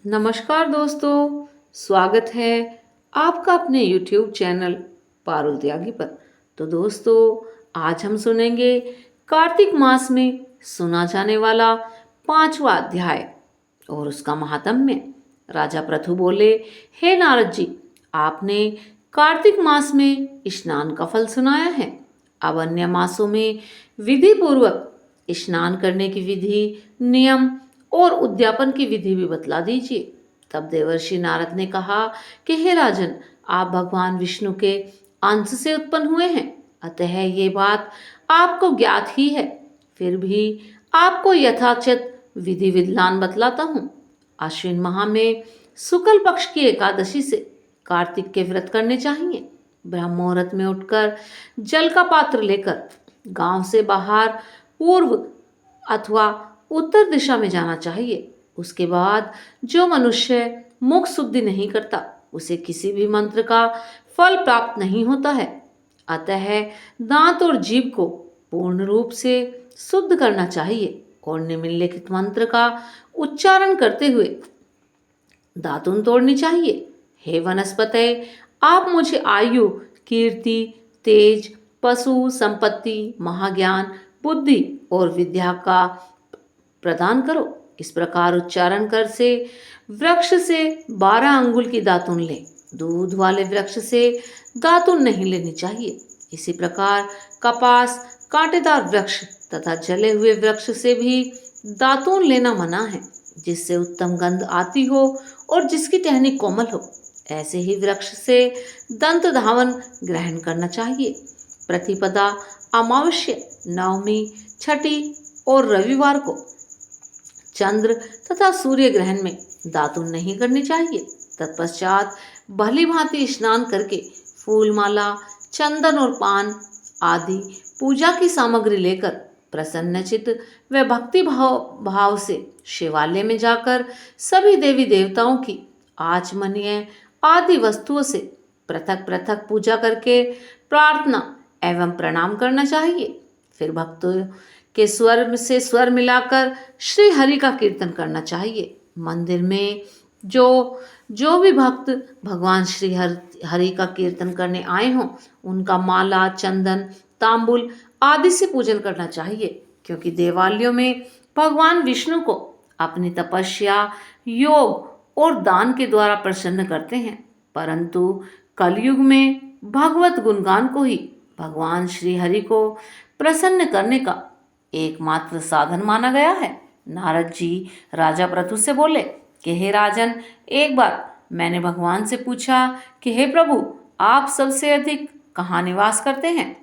नमस्कार दोस्तों, स्वागत है आपका अपने YouTube चैनल पारुल त्यागी पर। तो दोस्तों, आज हम सुनेंगे कार्तिक मास में सुना जाने वाला 5वां अध्याय और उसका महात्म्य। राजा पृथु बोले, हे नारद जी, आपने कार्तिक मास में स्नान का फल सुनाया है। अब अन्य मासों में विधि पूर्वक स्नान करने की विधि, नियम और उद्यापन की विधि भी बतला दीजिए। तब देवर्षि नारद ने कहा कि हे राजन, आप भगवान विष्णु के अंश से उत्पन्न हुए हैं, अतः ये बात आपको ज्ञात ही है। फिर भी आपको यथाचित विधि विधान बतलाता हूँ। आश्विन माह में शुक्ल पक्ष की एकादशी से कार्तिक के व्रत करने चाहिए। ब्रह्म मुहूर्त में उठकर जल का पात्र लेकर गांव से बाहर पूर्व अथवा उत्तर दिशा में जाना चाहिए। उसके बाद जो मनुष्य मुख शुद्धि नहीं करता, उसे किसी भी मंत्र का फल प्राप्त नहीं होता है। अतः दांत और जीभ को पूर्ण रूप से शुद्ध करना चाहिए और निम्नलिखित मंत्र का उच्चारण करते हुए दातुन तोड़नी चाहिए। हे वनस्पते, आप मुझे आयु, कीर्ति, तेज, पशु, संपत्ति, महाज्ञान, बुद्धि और विद्या का प्रदान करो। इस प्रकार उच्चारण कर से वृक्ष से 12 अंगुल की दातुन ले। दूध वाले वृक्ष से दातुन नहीं लेनी चाहिए। इसी प्रकार कपास, कांटेदार वृक्ष तथा जले हुए वृक्ष से भी दातून लेना मना है, जिससे उत्तम गंध आती हो और जिसकी टहनी कोमल हो। ऐसे ही वृक्ष से दंत धावन ग्रहण करना चाहिए। प्रतिपदा, अमावस्या, नवमी, छठी और रविवार को चंद्र तथा सूर्य ग्रहण में दातुन नहीं करनी चाहिए। तत्पश्चात भली भांति स्नान करके फूलमाला, चंदन और पान आदि पूजा की सामग्री लेकर प्रसन्नचित व भक्ति भाव से शिवालय में जाकर सभी देवी देवताओं की आचमनीय आदि वस्तुओं से पृथक पृथक पूजा करके प्रार्थना एवं प्रणाम करना चाहिए। फिर भक्तों के स्वर से स्वर मिलाकर श्री हरि का कीर्तन करना चाहिए। मंदिर में जो जो भी भक्त भगवान श्री हरि का कीर्तन करने आए हों, उनका माला, चंदन, तांबुल आदि से पूजन करना चाहिए, क्योंकि देवालयों में भगवान विष्णु को अपनी तपस्या, योग और दान के द्वारा प्रसन्न करते हैं। परंतु कलयुग में भगवत गुणगान को ही भगवान श्री हरि को प्रसन्न करने का एकमात्र साधन माना गया है। नारद जी राजा पृथु से बोले कि हे राजन, एक बार मैंने भगवान से पूछा कि हे प्रभु, आप सबसे अधिक कहाँ निवास करते हैं?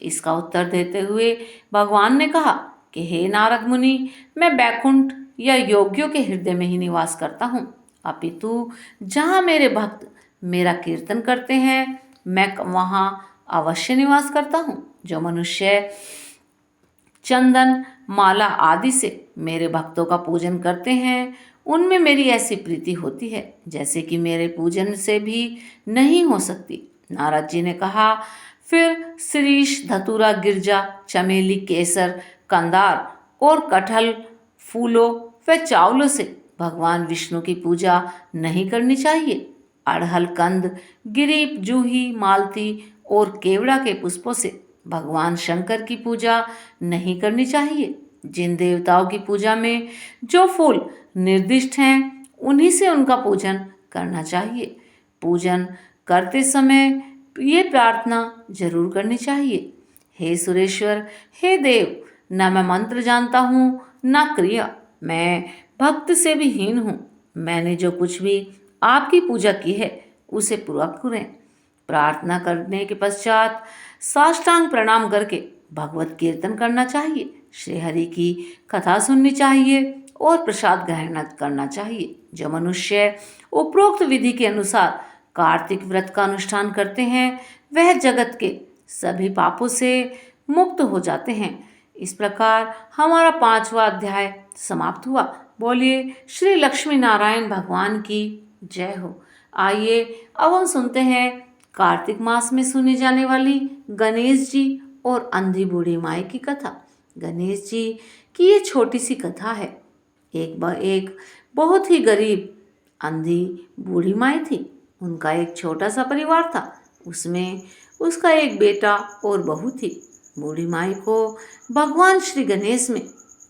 इसका उत्तर देते हुए भगवान ने कहा कि हे नारद मुनि, मैं बैकुंठ या योगियों के हृदय में ही निवास करता हूँ। अपितु जहाँ मेरे भक्त मेरा कीर्तन करते हैं, मैं वहाँ अवश्य निवास करता हूँ। जो मनुष्य चंदन, माला आदि से मेरे भक्तों का पूजन करते हैं, उनमें मेरी ऐसी प्रीति होती है जैसे कि मेरे पूजन से भी नहीं हो सकती। नारद जी ने कहा, फिर शिरीष, धतूरा, गिरजा, चमेली, केसर, कंदार और कटहल फूलों व चावलों से भगवान विष्णु की पूजा नहीं करनी चाहिए। अड़हल कंद, गिरीप, जूही, मालती और केवड़ा के पुष्पों से भगवान शंकर की पूजा नहीं करनी चाहिए। जिन देवताओं की पूजा में जो फूल निर्दिष्ट हैं, उन्हीं से उनका पूजन करना चाहिए। पूजन करते समय ये प्रार्थना जरूर करनी चाहिए, हे सुरेश्वर, हे देव, न मैं मंत्र जानता हूँ न क्रिया, मैं भक्त से भी हीन हूँ। मैंने जो कुछ भी आपकी पूजा की है उसे पूरा करें। प्रार्थना करने के पश्चात साष्टांग प्रणाम करके भगवत कीर्तन करना चाहिए, श्री हरि की कथा सुननी चाहिए और प्रसाद ग्रहण करना चाहिए। जो मनुष्य उपरोक्त विधि के अनुसार कार्तिक व्रत का अनुष्ठान करते हैं, वह जगत के सभी पापों से मुक्त हो जाते हैं। इस प्रकार हमारा 5वां अध्याय समाप्त हुआ। बोलिए श्री लक्ष्मी नारायण भगवान की जय हो। आइए अब हम सुनते हैं कार्तिक मास में सुनी जाने वाली गणेश जी और अंधी बूढ़ी माई की कथा। गणेश जी की ये छोटी सी कथा है। एक बहुत ही गरीब अंधी बूढ़ी माई थी। उनका एक छोटा सा परिवार था। उसमें उसका एक बेटा और बहू थी। बूढ़ी माई को भगवान श्री गणेश में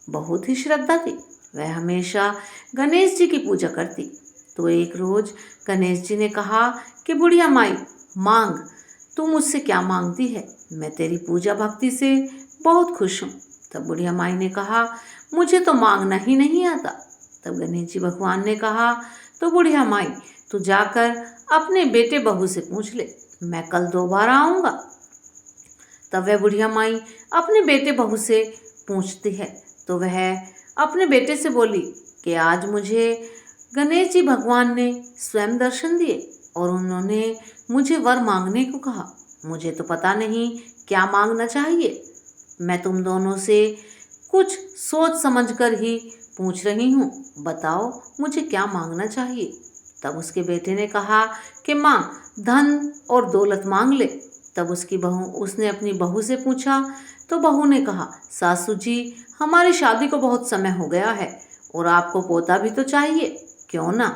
बहुत ही श्रद्धा थी। वह हमेशा गणेश जी की पूजा करती। तो एक रोज गणेश जी ने कहा कि बुढ़िया माई, मांग, तू मुझसे क्या मांगती है? मैं तेरी पूजा भक्ति से बहुत खुश हूँ। तब बुढ़िया माई ने कहा, मुझे तो मांगना ही नहीं आता। तब गणेश जी भगवान ने कहा, तो बुढ़िया माई, तू जाकर अपने बेटे बहू से पूछ ले, मैं कल दोबारा आऊँगा। तब वह बुढ़िया माई अपने बेटे बहू से पूछती है। तो वह अपने बेटे से बोली कि आज मुझे गणेश जी भगवान ने स्वयं दर्शन दिए और उन्होंने मुझे वर मांगने को कहा। मुझे तो पता नहीं क्या मांगना चाहिए। मैं तुम दोनों से कुछ सोच समझकर ही पूछ रही हूँ। बताओ मुझे क्या मांगना चाहिए। तब उसके बेटे ने कहा कि माँ, धन और दौलत मांग ले। तब उसने अपनी बहू से पूछा। तो बहू ने कहा, सासू जी, हमारी शादी को बहुत समय हो गया है और आपको पोता भी तो चाहिए, क्यों ना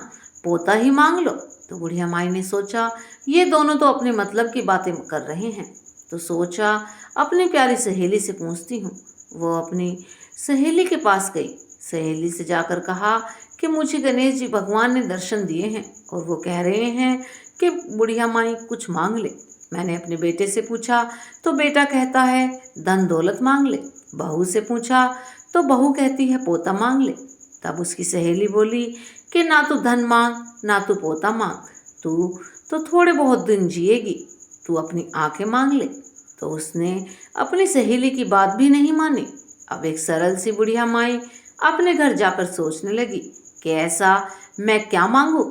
पोता ही मांग लो। तो बुढ़िया माई ने सोचा ये दोनों तो अपने मतलब की बातें कर रहे हैं। तो सोचा अपनी प्यारी सहेली से पूछती हूँ। वो अपनी सहेली के पास गई। सहेली से जाकर कहा कि मुझे गणेश जी भगवान ने दर्शन दिए हैं और वो कह रहे हैं कि बुढ़िया माई कुछ मांग ले। मैंने अपने बेटे से पूछा तो बेटा कहता है धन दौलत मांग ले। बहू से पूछा तो बहू कहती है पोता मांग ले। तब उसकी सहेली बोली कि ना तू धन मांग ना तू पोता मांग, तू तो थोड़े बहुत दिन जिएगी, तू अपनी आंखें मांग ले। तो उसने अपनी सहेली की बात भी नहीं मानी। अब एक सरल सी बुढ़िया माई अपने घर जाकर सोचने लगी कि ऐसा मैं क्या मांगू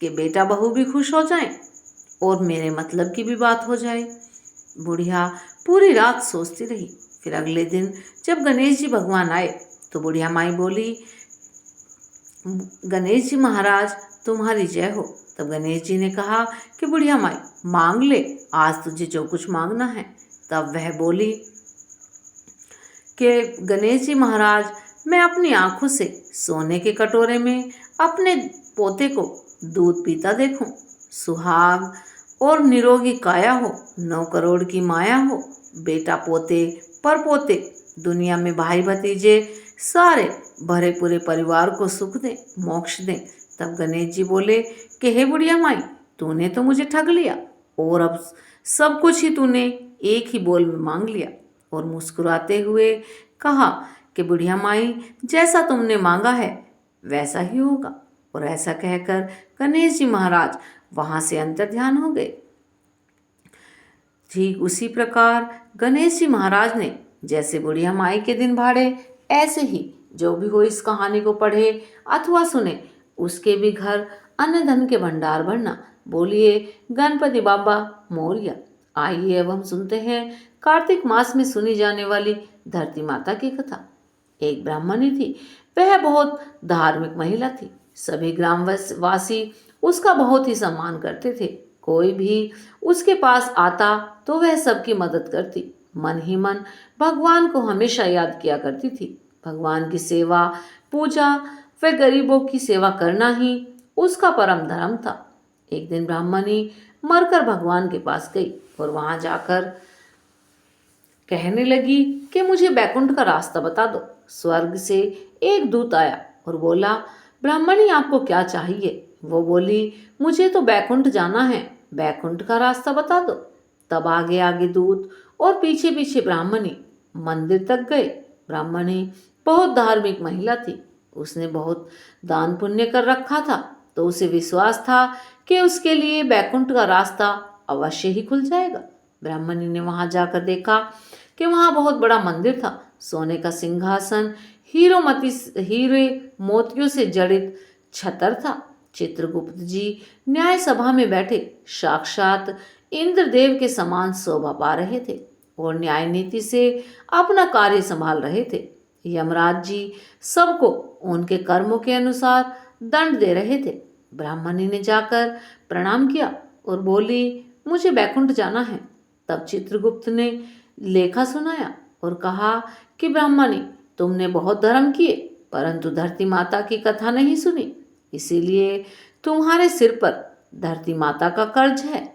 कि बेटा बहू भी खुश हो जाएं और मेरे मतलब की भी बात हो जाए। बुढ़िया पूरी रात सोचती रही। फिर अगले दिन जब गणेश जी भगवान आए तो बुढ़िया माई बोली, गणेश जी महाराज तुम्हारी जय हो। तब गणेश जी ने कहा कि बुढ़िया माई मांग ले, आज तुझे जो कुछ मांगना है। तब वह बोली कि गणेश जी महाराज, मैं अपनी आंखों से सोने के कटोरे में अपने पोते को दूध पीता देखूं, सुहाग और निरोगी काया हो, 9 करोड़ की माया हो, बेटा पोते पर पोते, दुनिया में भाई भतीजे सारे भरे पूरे परिवार को सुख दें, मोक्ष दें। तब गणेश जी बोले कि हे बुढ़िया माई, तूने तो मुझे ठग लिया और अब सब कुछ ही तूने एक ही बोल में मांग लिया। और मुस्कुराते हुए कहा कि बुढ़िया माई, जैसा तुमने मांगा है वैसा ही होगा। और ऐसा कहकर गणेश जी महाराज वहां से अंतर्ध्यान हो गए। ठीक उसी प्रकार गणेश जी महाराज ने जैसे बुढ़िया माई के दिन भाड़े, ऐसे ही जो भी हो इस कहानी को पढ़े अथवा सुने उसके भी घर अन्न धन के भंडार भरना। बोलिए गणपति बाबा मोरया। आइए अब हम सुनते हैं कार्तिक मास में सुनी जाने वाली धरती माता की कथा। एक ब्राह्मणी थी। वह बहुत धार्मिक महिला थी। सभी ग्रामवासी उसका बहुत ही सम्मान करते थे। कोई भी उसके पास आता तो वह सबकी मदद करती। मन ही मन भगवान को हमेशा याद किया करती थी। भगवान की सेवा, पूजा व गरीबों की सेवा करना ही उसका परम धर्म था। एक दिन ब्राह्मणी मरकर भगवान के पास गई और वहां जाकर कहने लगी कि मुझे बैकुंठ का रास्ता बता दो। स्वर्ग से एक दूत आया और बोला, ब्राह्मणी आपको क्या चाहिए? वो बोली, मुझे तो बैकुंठ जाना है, बैकुंठ का रास्ता बता दो। तब आगे आगे दूत और पीछे पीछे ब्राह्मणी मंदिर तक गए। ब्राह्मणी बहुत धार्मिक महिला थी। उसने बहुत दान पुण्य कर रखा था, तो उसे विश्वास था कि उसके लिए बैकुंठ का रास्ता अवश्य ही खुल जाएगा। ब्राह्मणी ने वहां जाकर देखा कि वहां बहुत बड़ा मंदिर था। सोने का सिंहासन, हीरे मोतियों से जड़ित छतर था। चित्रगुप्त जी न्याय सभा में बैठे साक्षात इंद्रदेव के समान शोभा पा रहे थे और न्याय नीति से अपना कार्य संभाल रहे थे। यमराज जी सबको उनके कर्मों के अनुसार दंड दे रहे थे। ब्राह्मणी ने जाकर प्रणाम किया और बोली, मुझे बैकुंठ जाना है। तब चित्रगुप्त ने लेखा सुनाया और कहा कि ब्राह्मणी, तुमने बहुत धर्म किए परंतु धरती माता की कथा नहीं सुनी। इसीलिए तुम्हारे सिर पर धरती माता का कर्ज है,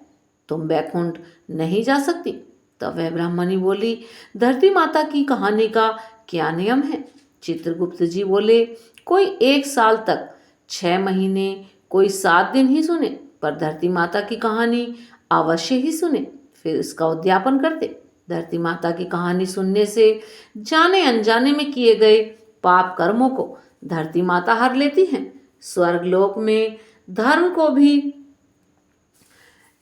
तुम बैकुंठ नहीं जा सकती। तब वह ब्राह्मणी बोली, धरती माता की कहानी का क्या नियम है? चित्रगुप्त जी बोले, कोई 1 साल तक 6 महीने, कोई 7 दिन ही सुने, पर धरती माता की कहानी अवश्य ही सुने, फिर इसका उद्यापन करते। धरती माता की कहानी सुनने से जाने अनजाने में किए गए पाप कर्मों को धरती माता हर लेती हैं। स्वर्गलोक में धर्म को भी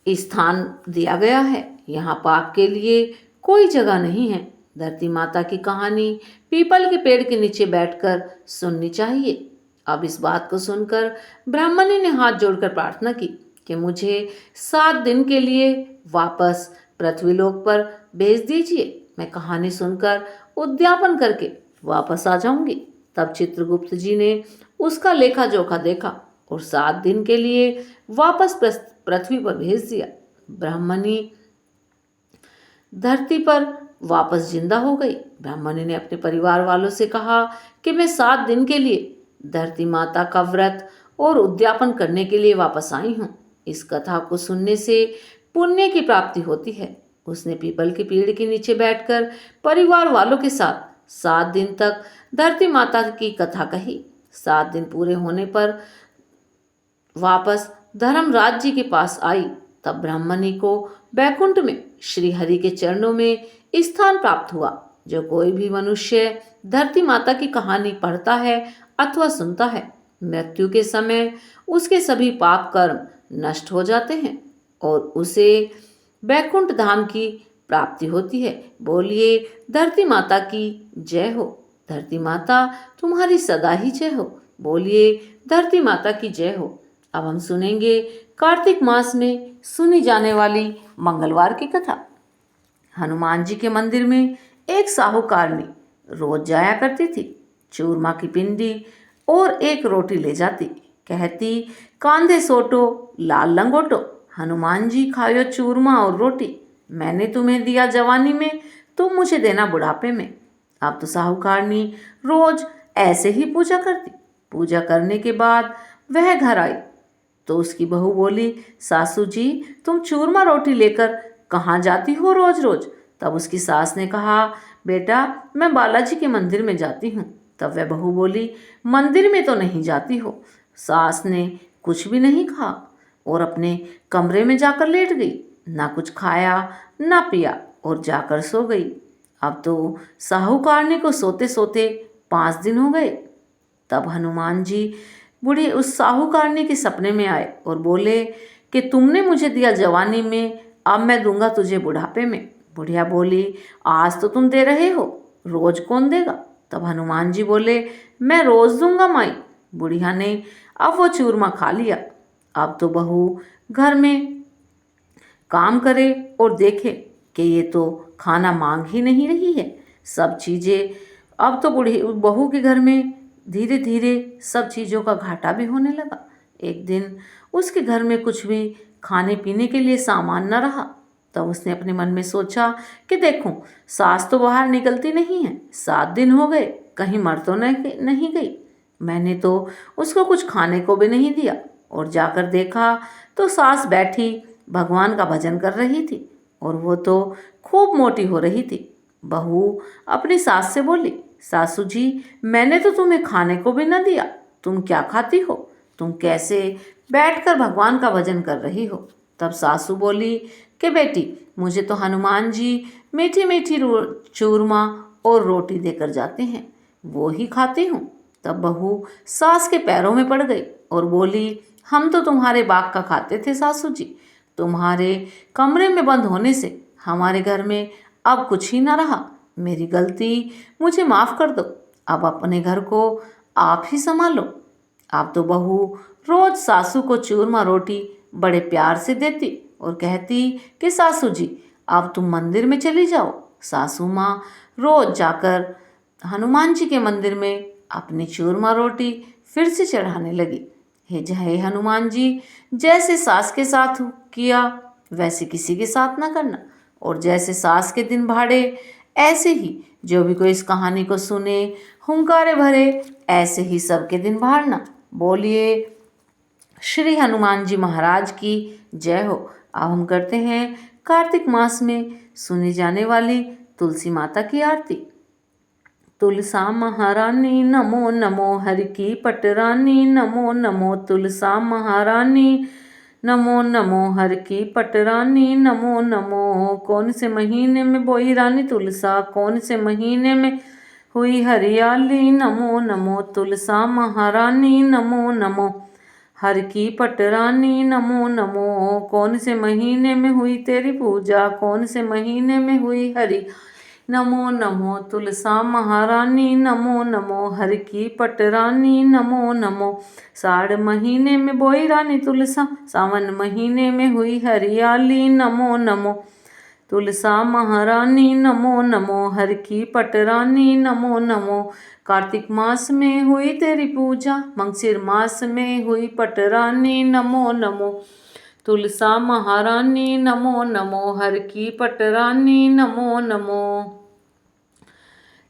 स्थान दिया गया है, यहाँ पाप के लिए कोई जगह नहीं है। धरती माता की कहानी पीपल के पेड़ के नीचे बैठकर सुननी चाहिए। अब इस बात को सुनकर ब्राह्मणी ने हाथ जोड़कर प्रार्थना की कि मुझे 7 दिन के लिए वापस पृथ्वीलोक पर भेज दीजिए, मैं कहानी सुनकर उद्यापन करके वापस आ जाऊंगी। तब चित्रगुप्त जी ने उसका लेखा जोखा देखा और 7 दिन के लिए वापस पृथ्वी पर भेज दिया। ब्राह्मणी धरती पर वापस जिंदा हो गई। ब्राह्मणी ने अपने परिवार वालों से कहा कि मैं 7 दिन के लिए धरती माता का व्रत और उद्यापन करने के लिए वापस आई हूँ। इस कथा को सुनने से पुण्य की प्राप्ति होती है। उसने पीपल के पेड़ के नीचे बैठकर परिवार वालों के साथ 7 दिन तक धरती माता की कथा कही। 7 दिन पूरे होने पर वापस धर्मराज जी के पास आई। तब ब्राह्मणी को बैकुंठ में श्री हरि के चरणों में स्थान प्राप्त हुआ। जो कोई भी मनुष्य धरती माता की कहानी पढ़ता है अथवा सुनता है, मृत्यु के समय उसके सभी पाप कर्म नष्ट हो जाते हैं और उसे बैकुंठ धाम की प्राप्ति होती है। बोलिए धरती माता की जय हो। धरती माता तुम्हारी सदा ही जय हो। बोलिए धरती माता की जय हो। अब हम सुनेंगे कार्तिक मास में सुनी जाने वाली मंगलवार की कथा। हनुमान जी के मंदिर में एक साहूकारनी रोज जाया करती थी। चूरमा की पिंडी और एक रोटी ले जाती। कहती, कांधे सोटो लाल लंगोटो, हनुमान जी खायो चूरमा और रोटी, मैंने तुम्हें दिया जवानी में, तुम मुझे देना बुढ़ापे में। अब तो साहूकारनी रोज ऐसे ही पूजा करती। पूजा करने के बाद वह घर आई तो उसकी बहू बोली, सासू जी तुम चूरमा रोटी लेकर कहाँ जाती हो रोज रोज? तब उसकी सास ने कहा, बेटा मैं बालाजी के मंदिर में जाती हूँ। तब वह बहू बोली, मंदिर में तो नहीं जाती हो। सास ने कुछ भी नहीं कहा और अपने कमरे में जाकर लेट गई। ना कुछ खाया ना पिया और जाकर सो गई। अब तो साहूकारनी को सोते सोते 5 दिन हो गए। तब हनुमान जी बूढ़ी उस साहूकारनी के सपने में आए और बोले कि तुमने मुझे दिया जवानी में, अब मैं दूंगा तुझे बुढ़ापे में। बुढ़िया बोली, आज तो तुम दे रहे हो, रोज कौन देगा? तब हनुमान जी बोले, मैं रोज दूंगा माई। बुढ़िया ने अब वो चूरमा खा लिया। अब तो बहू घर में काम करे और देखे कि ये तो खाना मांग ही नहीं रही है। सब चीज़ें अब तो बूढ़ी बहू के घर में धीरे धीरे सब चीज़ों का घाटा भी होने लगा। एक दिन उसके घर में कुछ भी खाने पीने के लिए सामान न रहा। तब उसने अपने मन में सोचा कि देखूं, सास तो बाहर निकलती नहीं है, 7 दिन हो गए, कहीं मर तो नहीं गई। मैंने तो उसको कुछ खाने को भी नहीं दिया। और जाकर देखा तो सास बैठी भगवान का भजन कर रही थी और वो तो खूब मोटी हो रही थी। बहू अपनी सास से बोली, सासू जी मैंने तो तुम्हें खाने को भी न दिया, तुम क्या खाती हो? तुम कैसे बैठकर भगवान का भजन कर रही हो? तब सासू बोली कि बेटी मुझे तो हनुमान जी मीठी मीठी चूरमा और रोटी देकर जाते हैं, वो ही खाती हूँ। तब बहू सास के पैरों में पड़ गई और बोली, हम तो तुम्हारे बाग का खाते थे सासू जी, तुम्हारे कमरे में बंद होने से हमारे घर में अब कुछ ही ना रहा। मेरी गलती, मुझे माफ़ कर दो। अब अपने घर को आप ही संभालो। अब तो बहू रोज सासू को चूरमा रोटी बड़े प्यार से देती और कहती कि सासू जी अब तुम मंदिर में चली जाओ। सासू माँ रोज जाकर हनुमान जी के मंदिर में अपनी चूरमा रोटी फिर से चढ़ाने लगी। हे जय हनुमान जी, जैसे सास के साथ किया वैसे किसी के साथ ना करना, और जैसे सास के दिन भाड़े ऐसे ही जो भी कोई इस कहानी को सुने हुंकारे भरे ऐसे ही सबके दिन भाड़ना। बोलिए श्री हनुमान जी महाराज की जय हो। अब हम करते हैं कार्तिक मास में सुनी जाने वाली तुलसी माता की आरती। तुलसा महारानी नमो नमो, हरि की पटरानी नमो नमो। तुलसा महारानी नमो नमो, हर की पटरानी नमो नमो। कौन से महीने में बोई रानी तुलसा, कौन से महीने में हुई हरियाली नमो नमो। तुलसा महारानी नमो नमो, हर की पटरानी नमो नमो। कौन से महीने में हुई तेरी पूजा, कौन से महीने में हुई हरि नमो नमो। तुलसा महारानी नमो नमो, हर की पटरानी नमो नमो। साढ़ महीने में बोई रानी तुलसा, सावन महीने में हुई हरियाली नमो नमो। तुलसा महारानी नमो नमो, हर की पटरानी नमो नमो। कार्तिक मास में हुई तेरी पूजा, मंगसिर मास में हुई पटरानी नमो नमो। तुलसा महारानी नमो नमो, हर की पटरानी नमो नमो।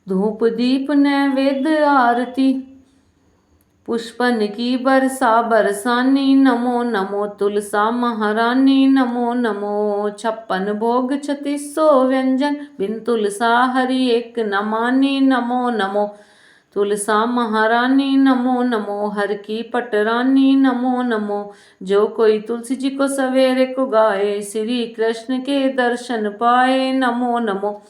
धूप दीप नैवेद्य आरती, पुष्पन की बरसा बरसानी नमो नमो। तुलसा महारानी नमो नमो। 56 भोग 3600 व्यंजन, बिन तुलसा हरि एक न मानी नमो नमो। तुलसा महारानी नमो नमो, हर की पटरानी नमो नमो। जो कोई तुलसी जी को सवेरे को गाए, श्री कृष्ण के दर्शन पाए नमो नमो।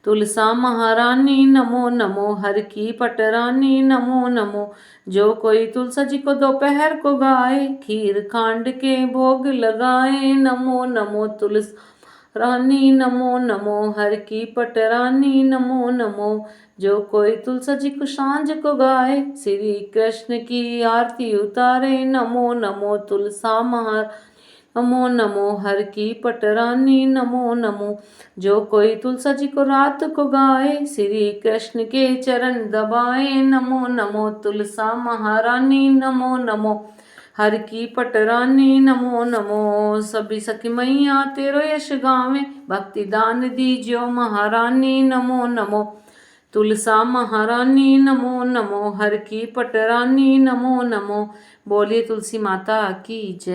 तुलसा महारानी नमो नमो, हर की पटरानी नमो नमो। जो कोई तुलसा जी को दोपहर को गाए, खीर खांड के भोग लगाए नमो नमो। तुलसा रानी नमो नमो, हर की पटरानी नमो नमो। जो कोई तुलसा जी को सांझ को गाए, श्री कृष्ण की आरती उतारे नमो नमो। तुलसा महारानी नमो नमो, हर की पटरानी नमो नमो। जो कोई तुलसा जी को रात को गाए, श्री कृष्ण के चरण दबाए नमो नमो। तुलसा महारानी नमो नमो, हर की पटरानी नमो नमो। सभी सखी मैया तेरो यश गावे, भक्ति दान दीजियो महारानी नमो नमो। तुलसा महारानी नमो नमो, हर की पटरानी नमो नमो। बोलिए तुलसी माता की जय।